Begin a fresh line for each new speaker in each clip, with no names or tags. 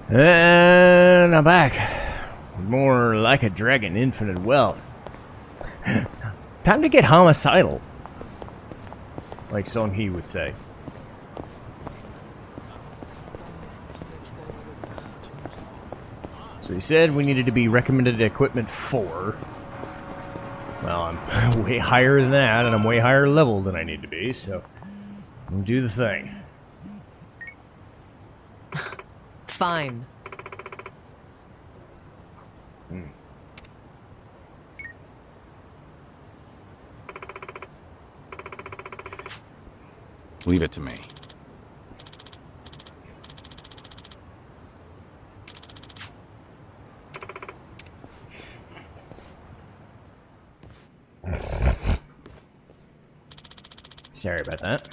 And I'm back. More like a dragon, infinite wealth. Time to get homicidal. Like Song Hee would say. So he said we needed to be recommended equipment 4. Well, I'm way higher than that, and I'm way higher level than I need to be, so we'll do the thing.
Fine.
Leave it to me.
Sorry about that.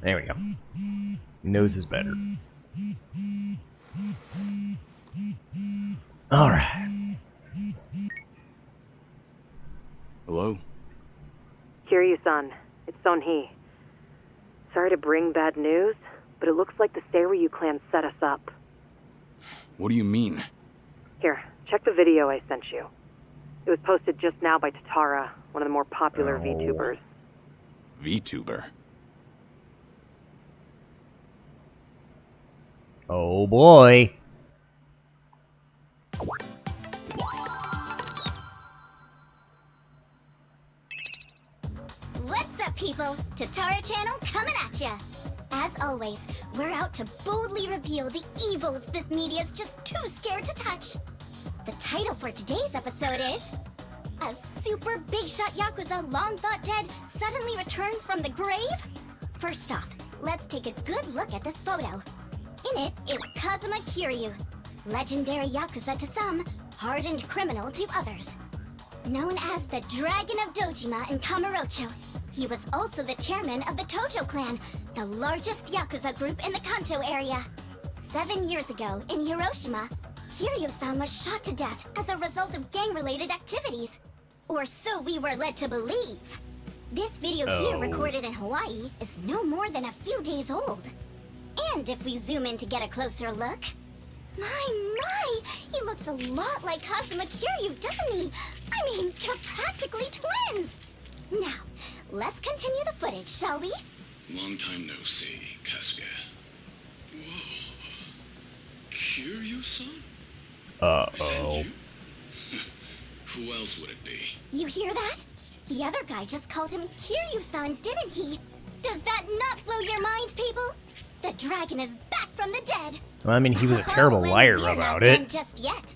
There we go. Nose is better. Alright.
Hello?
Kiryu-san, it's Son-hee. Sorry to bring bad news, but it looks like the Seiryu clan set us up.
What do you mean?
Here, check the video I sent you. It was posted just now by Tatara, one of the more popular VTubers.
VTuber?
Oh boy.
What's up, people? Tatara Channel coming at ya! As always, we're out to boldly reveal the evils this media's just too scared to touch. The title for today's episode is... A super big shot Yakuza long thought dead suddenly returns from the grave? First off, let's take a good look at this photo. In it is Kazuma Kiryu, legendary Yakuza to some, hardened criminal to others. Known as the Dragon of Dojima in Kamurocho, he was also the chairman of the Tojo clan, the largest Yakuza group in the Kanto area. 7 years ago, in Hiroshima, Kiryu-san was shot to death as a result of gang-related activities. Or so we were led to believe. This video here, recorded in Hawaii, is no more than a few days old. And if we zoom in to get a closer look... My! He looks a lot like Kazuma Kiryu, doesn't he? I mean, they're practically twins! Now, let's continue the footage, shall we?
Long time no see, Kasuga. Whoa. Kiryu-san?
Uh-oh.
Who else would it be?
You hear that? The other guy just called him Kiryu-san, didn't he? Does that not blow your mind, people? The dragon is back from the dead!
Well, I mean, he was a terrible
Oh, and
liar
we're
about
not
it.
done just yet.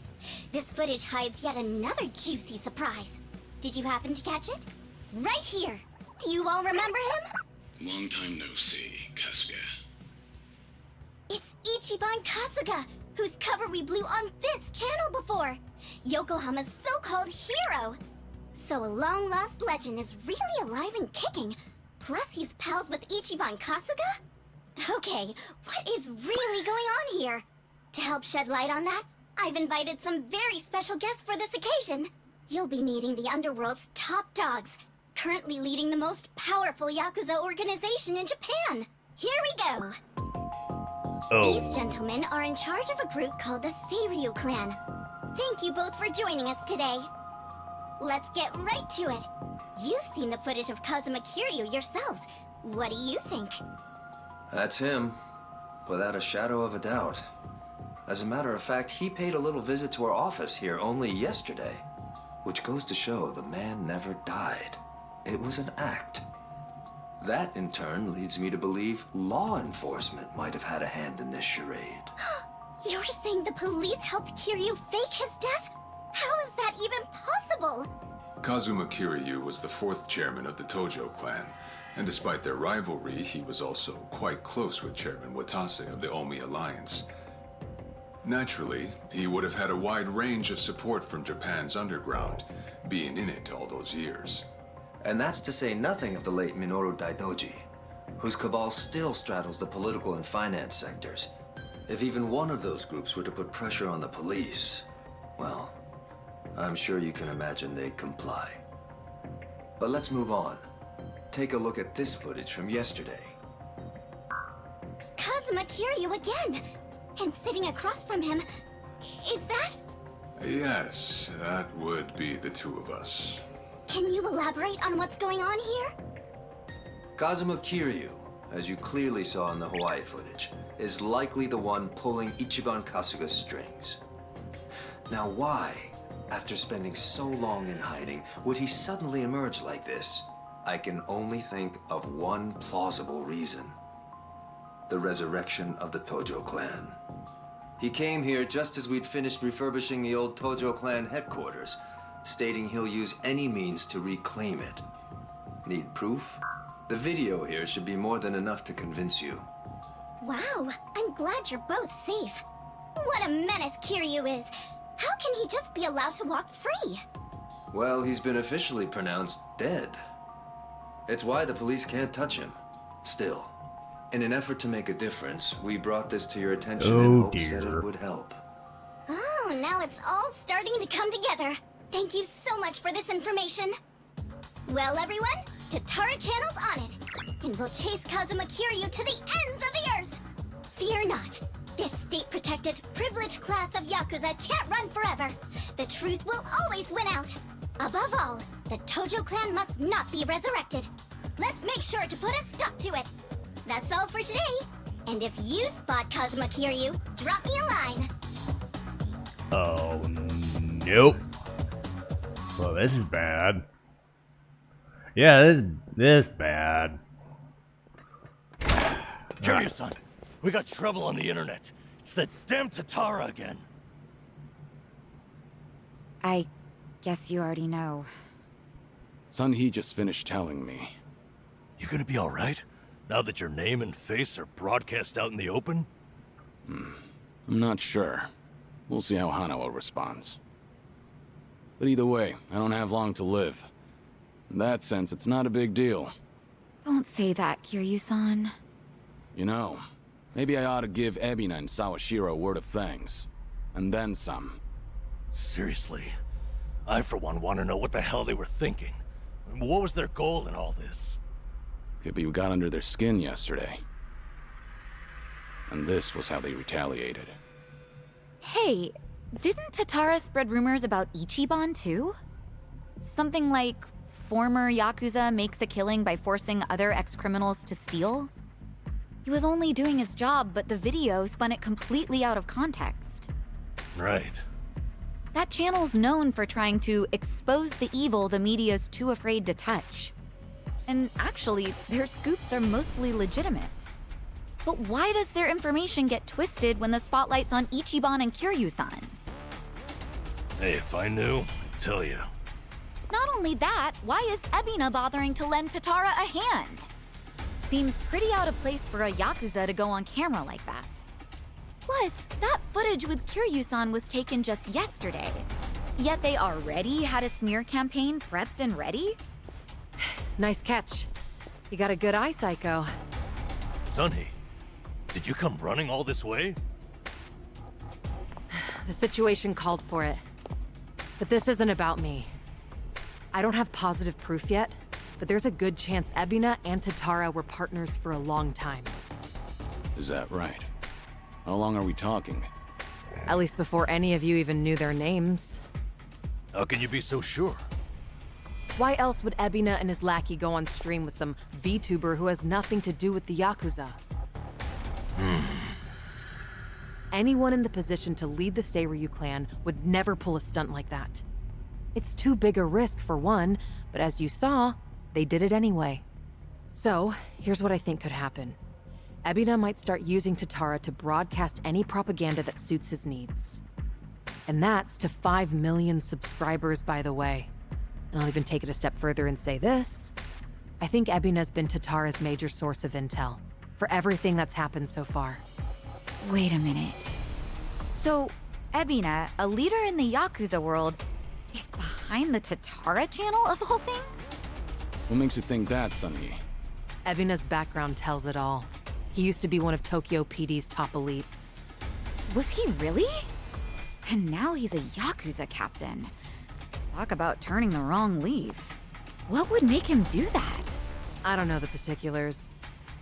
This footage hides yet another juicy surprise. Did you happen to catch it? Right here! Do you all remember him?
Long time no see, Kasuga.
It's Ichiban Kasuga, whose cover we blew on this channel before. Yokohama's so-called hero. So a long-lost legend is really alive and kicking. Plus he's pals with Ichiban Kasuga? Okay, what is really going on here? To help shed light on that, I've invited some very special guests for this occasion. You'll be meeting the Underworld's top dogs, currently leading the most powerful Yakuza organization in Japan. Here we go. These gentlemen are in charge of a group called the Seiryu clan. Thank you both for joining us today. Let's get right to it. You've seen the footage of Kazuma Kiryu yourselves. What do you think?
That's him, without a shadow of a doubt. As a matter of fact, he paid a little visit to our office here only yesterday, which goes to show the man never died. It was an act. That, in turn, leads me to believe law enforcement might have had a hand in this charade.
You're saying the police helped Kiryu fake his death? How is that even possible?
Kazuma Kiryu was the 4th chairman of the Tojo clan, and despite their rivalry, he was also quite close with Chairman Watase of the Omi Alliance. Naturally, he would have had a wide range of support from Japan's underground, being in it all those years.
And that's to say nothing of the late Minoru Daidoji, whose cabal still straddles the political and finance sectors. If even one of those groups were to put pressure on the police, well, I'm sure you can imagine they'd comply. But let's move on. Take a look at this footage from yesterday.
Kazuma Kiryu again! And sitting across from him, is that?
Yes, that would be the two of us.
Can you elaborate on what's going on here?
Kazuma Kiryu, as you clearly saw in the Hawaii footage, is likely the one pulling Ichiban Kasuga's strings. Now why, after spending so long in hiding, would he suddenly emerge like this? I can only think of one plausible reason. The resurrection of the Tojo clan. He came here just as we'd finished refurbishing the old Tojo clan headquarters, stating he'll use any means to reclaim it. Need proof? The video here should be more than enough to convince you.
Wow, I'm glad you're both safe. What a menace Kiryu is. How can he just be allowed to walk free?
Well, he's been officially pronounced dead. It's why the police can't touch him. Still, in an effort to make a difference, we brought this to your attention in hopes that it would help.
Oh, now it's all starting to come together. Thank you so much for this information. Well, everyone, Tatara Channel's on it, and we'll chase Kazuma Kiryu to the ends of the earth. Fear not. This state-protected, privileged class of Yakuza can't run forever. The truth will always win out. Above all, the Tojo clan must not be resurrected. Let's make sure to put a stop to it. That's all for today. And if you spot Kazuma Kiryu, drop me a line.
Oh, nope. Well, this is bad. Yeah, this bad.
Kiryu-san, we got trouble on the internet. It's the damn Tatara again.
I guess you already know.
Sun-hee just finished telling me.
You gonna be alright? Now that your name and face are broadcast out in the open?
I'm not sure. We'll see how Hanawa responds. But either way, I don't have long to live. In that sense, it's not a big deal.
Don't say that, Kiryu-san.
You know, maybe I ought to give Ebina and Sawashiro a word of thanks. And then some.
Seriously? I, for one, want to know what the hell they were thinking. What was their goal in all this?
Could be we got under their skin yesterday. And this was how they retaliated.
Hey, didn't Tatara spread rumors about Ichiban too? Something like former Yakuza makes a killing by forcing other ex-criminals to steal? He was only doing his job, but the video spun it completely out of context.
Right.
That channel's known for trying to expose the evil the media's too afraid to touch. And actually, their scoops are mostly legitimate. But why does their information get twisted when the spotlight's on Ichiban and Kiryu-san?
Hey, if I knew, I'd tell you.
Not only that, why is Ebina bothering to lend Tatara a hand? Seems pretty out of place for a Yakuza to go on camera like that. Plus, that footage with Kiryu-san was taken just yesterday. Yet they already had a smear campaign prepped and ready?
Nice catch. You got a good eye, Psycho.
Sun-hee, did you come running all this way?
The situation called for it. But this isn't about me. I don't have positive proof yet, but there's a good chance Ebina and Tatara were partners for a long time.
Is that right? How long are we talking?
At least before any of you even knew their names.
How can you be so sure?
Why else would Ebina and his lackey go on stream with some VTuber who has nothing to do with the Yakuza? Anyone in the position to lead the Seiryu clan would never pull a stunt like that. It's too big a risk for one, but as you saw, they did it anyway. So, here's what I think could happen. Ebina might start using Tatara to broadcast any propaganda that suits his needs. And that's to 5 million subscribers, by the way. And I'll even take it a step further and say this. I think Ebina's been Tatara's major source of intel for everything that's happened so far.
Wait a minute. So, Ebina, a leader in the Yakuza world, is behind the Tatara Channel of all things?
What makes you think that, Sun-hee?
Ebina's background tells it all. He used to be one of Tokyo PD's top elites.
Was he really? And now he's a Yakuza captain. Talk about turning the wrong leaf. What would make him do that?
I don't know the particulars.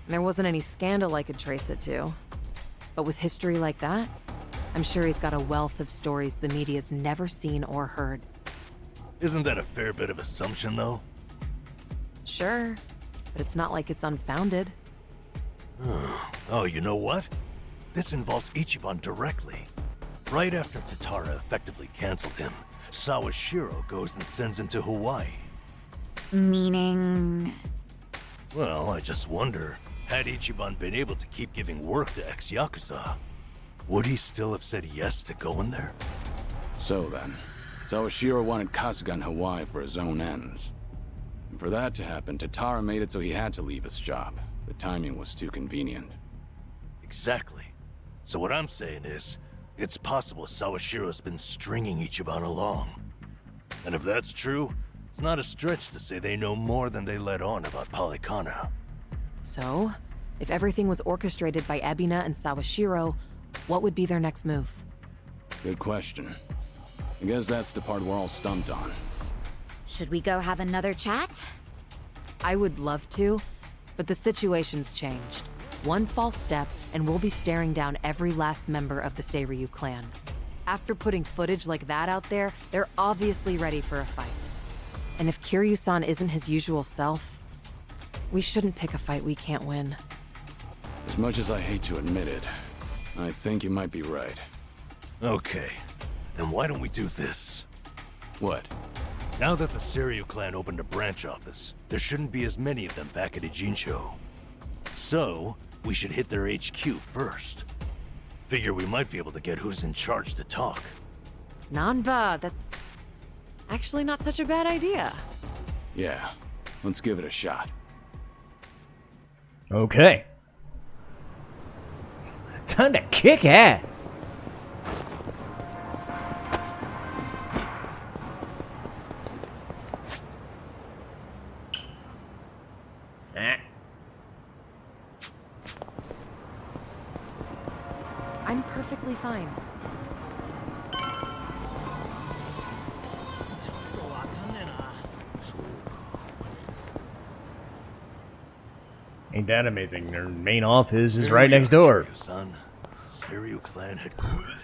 There wasn't any scandal I could trace it to. But with history like that, I'm sure he's got a wealth of stories the media's never seen or heard.
Isn't that a fair bit of assumption, though?
Sure, but it's not like it's unfounded.
Oh, you know what? This involves Ichiban directly. Right after Tatara effectively canceled him, Sawashiro goes and sends him to Hawaii.
Meaning...
Well, I just wonder, had Ichiban been able to keep giving work to ex-Yakuza, would he still have said yes to going there?
So then, Sawashiro wanted Kasuga in Hawaii for his own ends. And for that to happen, Tatara made it so he had to leave his job. The timing was too convenient.
Exactly. So what I'm saying is, it's possible Sawashiro's been stringing Ichiban along. And if that's true, it's not a stretch to say they know more than they let on about Polycana.
So, if everything was orchestrated by Ebina and Sawashiro, what would be their next move?
Good question. I guess that's the part we're all stumped on.
Should we go have another chat?
I would love to, but the situation's changed. One false step, and we'll be staring down every last member of the Seiryu clan. After putting footage like that out there, they're obviously ready for a fight. And if Kiryu-san isn't his usual self, we shouldn't pick a fight we can't win.
As much as I hate to admit it, I think you might be right.
Okay, then why don't we do this?
What?
Now that the Seiryu clan opened a branch office, there shouldn't be as many of them back at Ijincho. So, we should hit their HQ first. Figure we might be able to get who's in charge to talk.
Nanba, that's actually not such a bad idea.
Yeah, let's give it a shot.
Okay. Time to kick ass.
I'm perfectly fine.
Ain't that amazing? Their main office is right next door.
Son, Seiryu clan headquarters.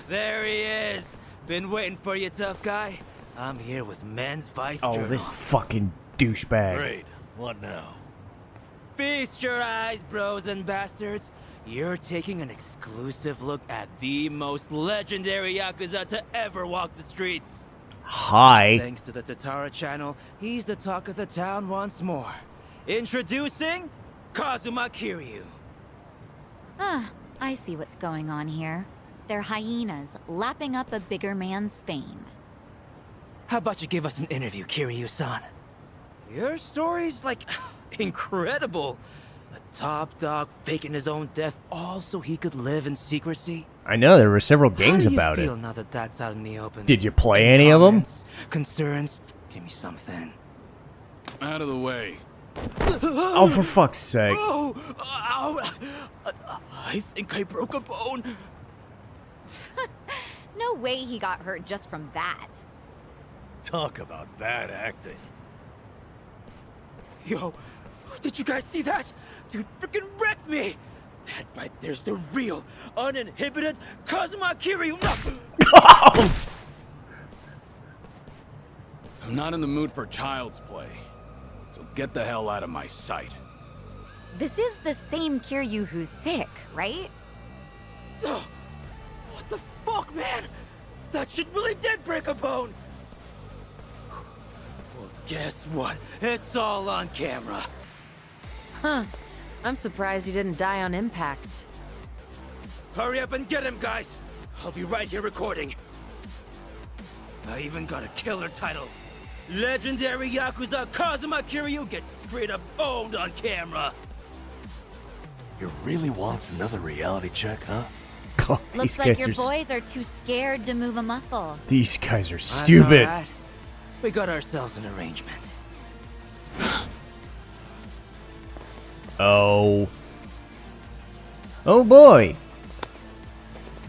There he is. Been waiting for you, tough guy. I'm here with Men's Vice
Oh,
Journal.
this fucking douchebag.
Great. What now?
Feast your eyes, bros and bastards. You're taking an exclusive look at the most legendary Yakuza to ever walk the streets.
Hi.
Thanks to the Tatara Channel, he's the talk of the town once more. Introducing Kazuma Kiryu.
Ah, I see what's going on here. They're hyenas lapping up a bigger man's fame.
How about you give us an interview, Kiryu-san? Your story's, like, incredible. A top dog faking his own death all so he could live in secrecy.
I know, there were several games about
How do you
it.
feel now that that's out in the open?
Did you play any of them?
Comments, concerns? Give me something.
Out of the way.
Oh, for fuck's sake.
Oh, ow. I think I broke a bone.
No way he got hurt just from that.
Talk about bad acting.
Yo, did you guys see that? Dude freaking wrecked me. That right there's the real, uninhibited Kazuma Kiryu.
I'm not in the mood for child's play. So get the hell out of my sight.
This is the same Kiryu who's sick, right?
What the fuck, man? That shit really did break a bone. Well, guess what? It's all on camera.
Huh. I'm surprised you didn't die on impact.
Hurry up and get him, guys. I'll be right here recording. I even got a killer title. Legendary Yakuza Kazuma Kiryu gets straight up owned on camera.
You really want another reality check, huh?
Oh,
Looks like your boys are too scared to move a muscle.
These guys are
That's
stupid.
all right. We got ourselves an arrangement.
Oh. Oh boy.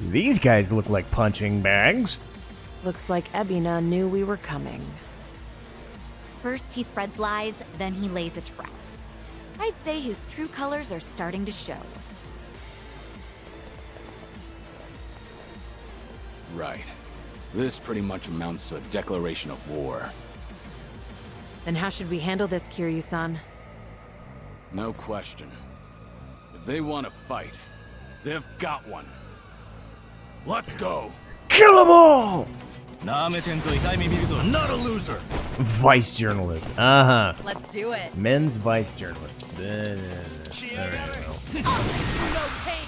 These guys look like punching bags.
Looks like Ebina knew we were coming.
First he spreads lies, then he lays a trap. I'd say his true colors are starting to show.
Right. This pretty much amounts to a declaration of war.
Then how should we handle this, Kiryu-san?
No question. If they want to fight, they've got one. Let's go!
Kill them all!
Not a loser.
Vice journalist. Uh-huh.
Let's do it.
Men's vice journalist. There we go.
No pain.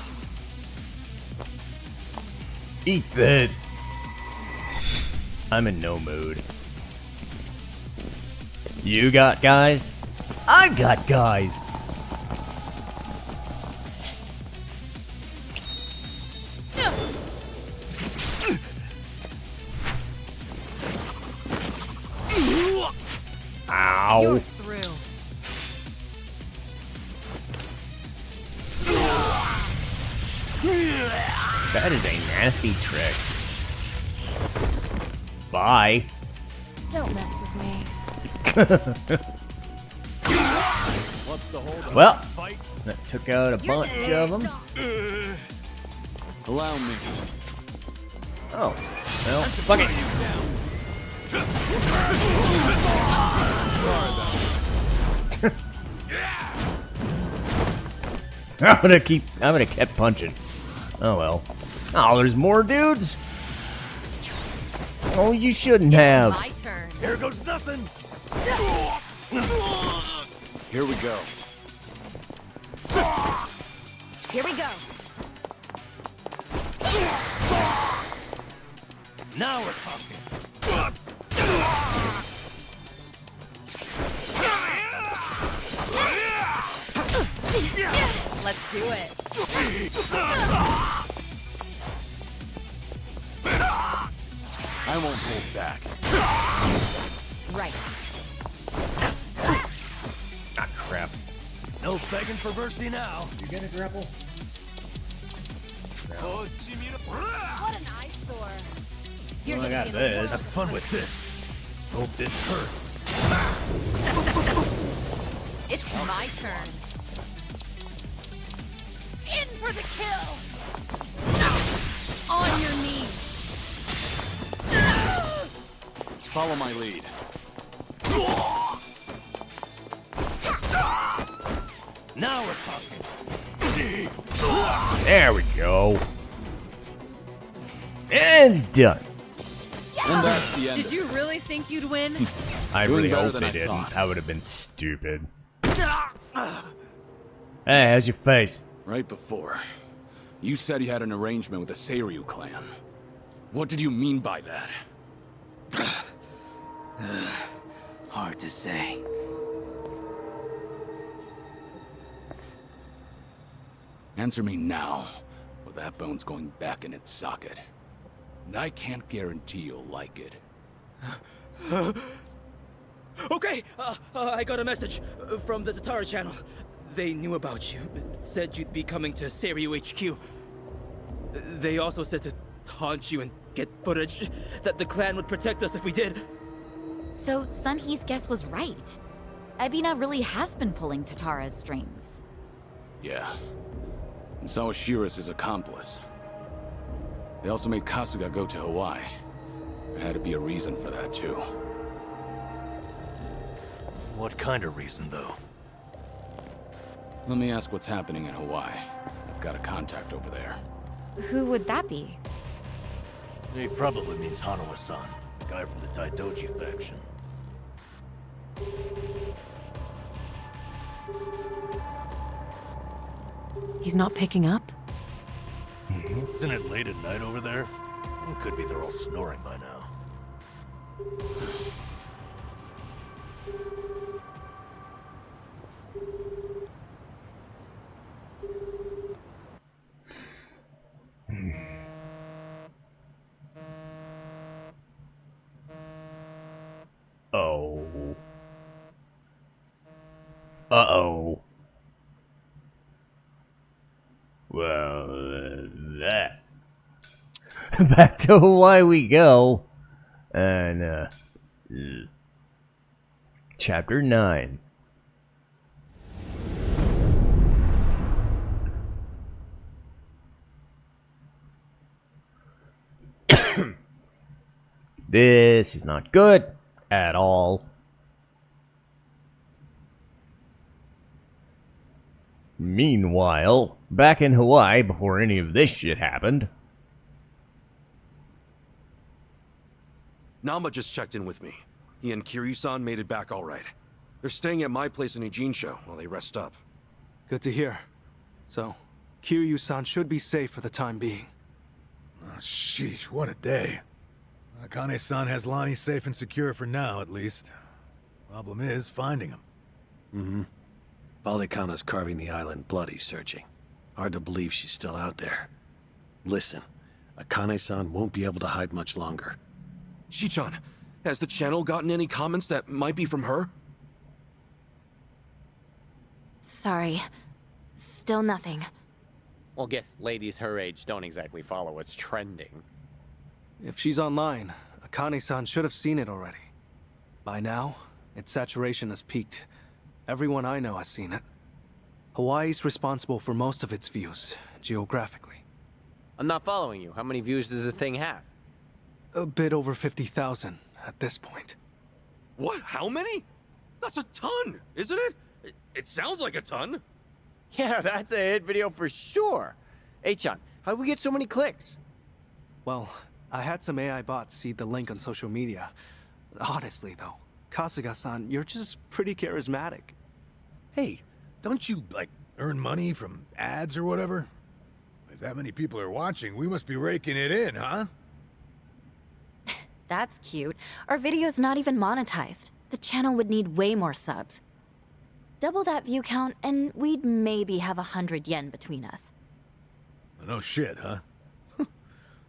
Eat this. I'm in no mood. You got guys? I got guys. Ow.
You're through.
That is a nasty trick. Bye.
Don't mess with me.
Well, that took out a bunch of them.
Allow me.
Oh, well, fuck it. I'm gonna keep punching. Oh well. Oh, there's more dudes? Oh, you shouldn't have.
My turn.
Here goes nothing.
Here we go.
Here we go.
Now we're talking.
Let's do it.
I won't hold back.
Right.
Ah, crap.
No begging for mercy now.
You gonna grapple?
What an eyesore. You're
Well, I
gonna
got
be
this.
Have fun with this. Hope this hurts.
It's my turn. In for the kill. On your knees.
Follow my lead.
Now we're talking.
There we go. And it's done.
And that's the end.
Did you really think you'd win?
I
Doing
really
better
hope
than
they
I
didn't.
thought.
That would have been stupid. Hey, how's your face?
Right before. You said you had an arrangement with the Seiryu clan. What did you mean by that?
Hard to say.
Answer me now, or that bone's going back in its socket. And I can't guarantee you'll like it.
Okay, I got a message from the Tatara Channel. They knew about you. Said you'd be coming to Seiryu HQ. They also said to taunt you and get footage that the clan would protect us if we did.
So Sunhee's guess was right. Ebina really has been pulling Tatara's strings.
Yeah. And Sawashira's his accomplice. They also made Kasuga go to Hawaii. There had to be a reason for that, too.
What kind of reason, though?
Let me ask what's happening in Hawaii. I've got a contact over there.
Who would that be?
He probably means Hanawa-san, the guy from the Daidoji faction.
He's not picking up?
Isn't it late at night over there? It could be they're all snoring by now.
Uh-oh. Uh-oh. Well, that. Back to Hawaii we go. And, Chapter 9. This is not good at all. Meanwhile, back in Hawaii, before any of this shit happened.
Nama just checked in with me. He and Kiryu-san made it back all right. They're staying at my place in Ijincho while they rest up.
Good to hear. So, Kiryu-san should be safe for the time being.
Oh, sheesh, what a day. Akane-san has Lonnie safe and secure for now, at least. Problem is finding him.
Mm-hmm. Balikana's carving the island bloody searching. Hard to believe she's still out there. Listen, Akane-san won't be able to hide much longer.
Shi-chan, has the channel gotten any comments that might be from her?
Sorry. Still nothing.
Well, guess ladies her age don't exactly follow what's trending.
If she's online, Akane-san should have seen it already. By now, its saturation has peaked. Everyone I know has seen it. Hawaii's responsible for most of its views, geographically.
I'm not following you. How many views does the thing have?
A bit over 50,000 at this point.
What? How many? That's a ton, isn't it? It sounds like a ton.
Yeah, that's a hit video for sure. Hey, Chan, how do we get so many clicks?
Well, I had some AI bots seed the link on social media. Honestly, though, Kasuga-san, you're just pretty charismatic.
Hey, don't you, like, earn money from ads or whatever? If that many people are watching, we must be raking it in, huh?
That's cute. Our video's not even monetized. The channel would need way more subs. Double that view count, and we'd maybe have 100 yen between us.
No shit, huh?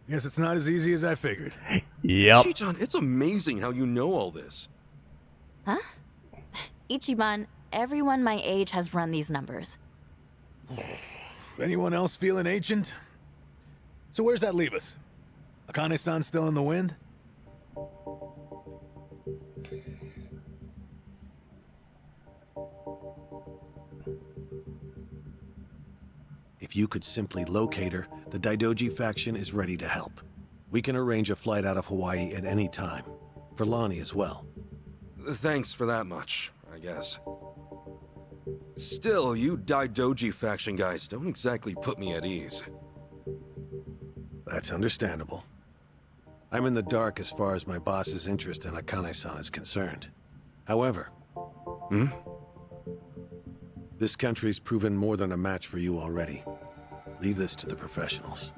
Guess it's not as easy as I figured.
Yep.
Shi-chan, it's amazing how you know all this.
Huh? Ichiban, everyone my age has run these numbers.
Anyone else feeling ancient? So where's that leave us? Akane-san still in the wind?
If you could simply locate her, the Daidoji faction is ready to help. We can arrange a flight out of Hawaii at any time. For Lonnie as well.
Thanks for that much, I guess. Still, you Daidoji faction guys don't exactly put me at ease.
That's understandable. I'm in the dark as far as my boss's interest in Akane-san is concerned. However... This country's proven more than a match for you already. Leave this to the professionals.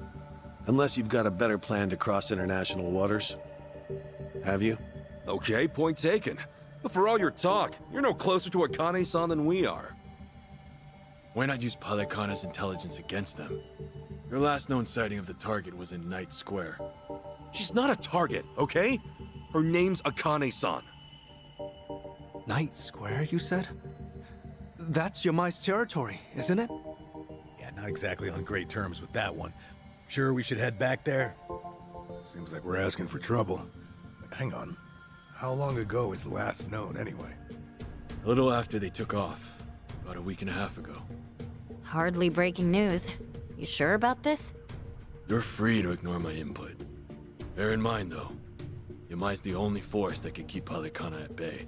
Unless you've got a better plan to cross international waters. Have you?
Okay, point taken. But for all your talk, you're no closer to Akane-san than we are.
Why not use Palekana's intelligence against them? Their last known sighting of the target was in Night Square.
She's not a target, okay? Her name's Akane-san.
Night Square, you said? That's Yamai's territory, isn't it?
Yeah, not exactly on great terms with that one. Sure we should head back there? Seems like we're asking for trouble. Hang on. How long ago is last known, anyway?
A little after they took off. About a week and a half ago.
Hardly breaking news. You sure about this?
You're free to ignore my input. Bear in mind, though, Yamai's the only force that could keep Palekana at bay.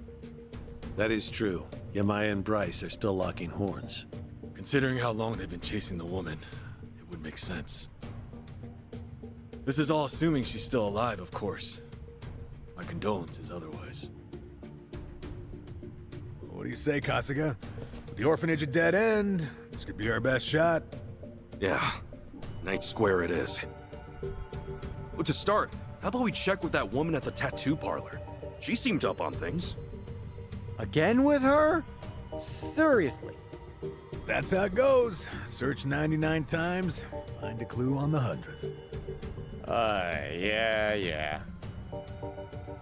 That is true. Yamai and Bryce are still locking horns.
Considering how long they've been chasing the woman, it would make sense. This is all assuming she's still alive, of course. My condolences otherwise.
What do you say, Kasuga? With the orphanage a dead end, this could be our best shot.
Yeah, Night Square it is. Well, to start, how about we check with that woman at the tattoo parlor? She seemed up on things.
Again with her? Seriously?
That's how it goes. Search 99 times, find a clue on the 100th.
Yeah.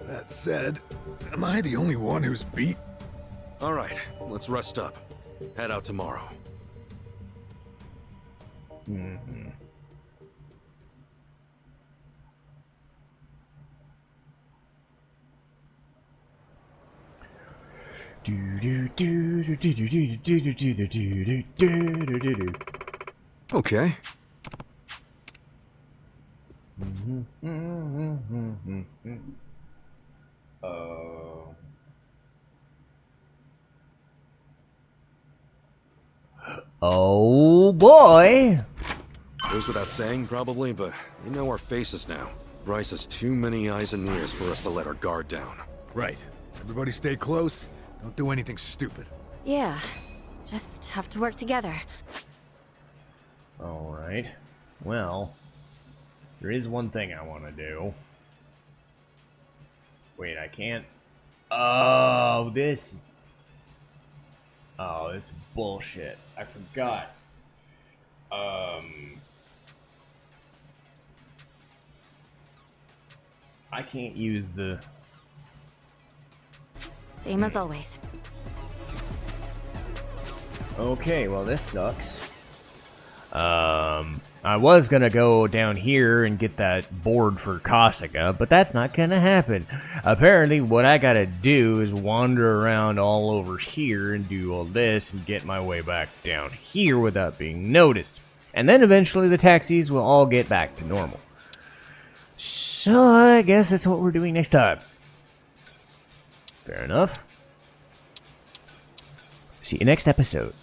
That said, am I the only one who's beat?
All right, let's rest up. Head out tomorrow.
Mm-hmm.
Okay.
Oh boy!
Goes without saying, probably, but you know our faces now. Bryce has too many eyes and ears for us to let our guard down.
Right. Everybody stay close. Don't do anything stupid.
Yeah, just have to work together.
Alright. Well, there is one thing I want to do. Wait, I can't. Oh, this. Oh, this is bullshit. I forgot. I can't use the.
Same as always.
Okay, well this sucks. I was gonna go down here and get that board for Kasuga, but that's not gonna happen. Apparently, what I gotta do is wander around all over here and do all this and get my way back down here without being noticed. And then eventually the taxis will all get back to normal. So I guess that's what we're doing next time. Fair enough. See you next episode.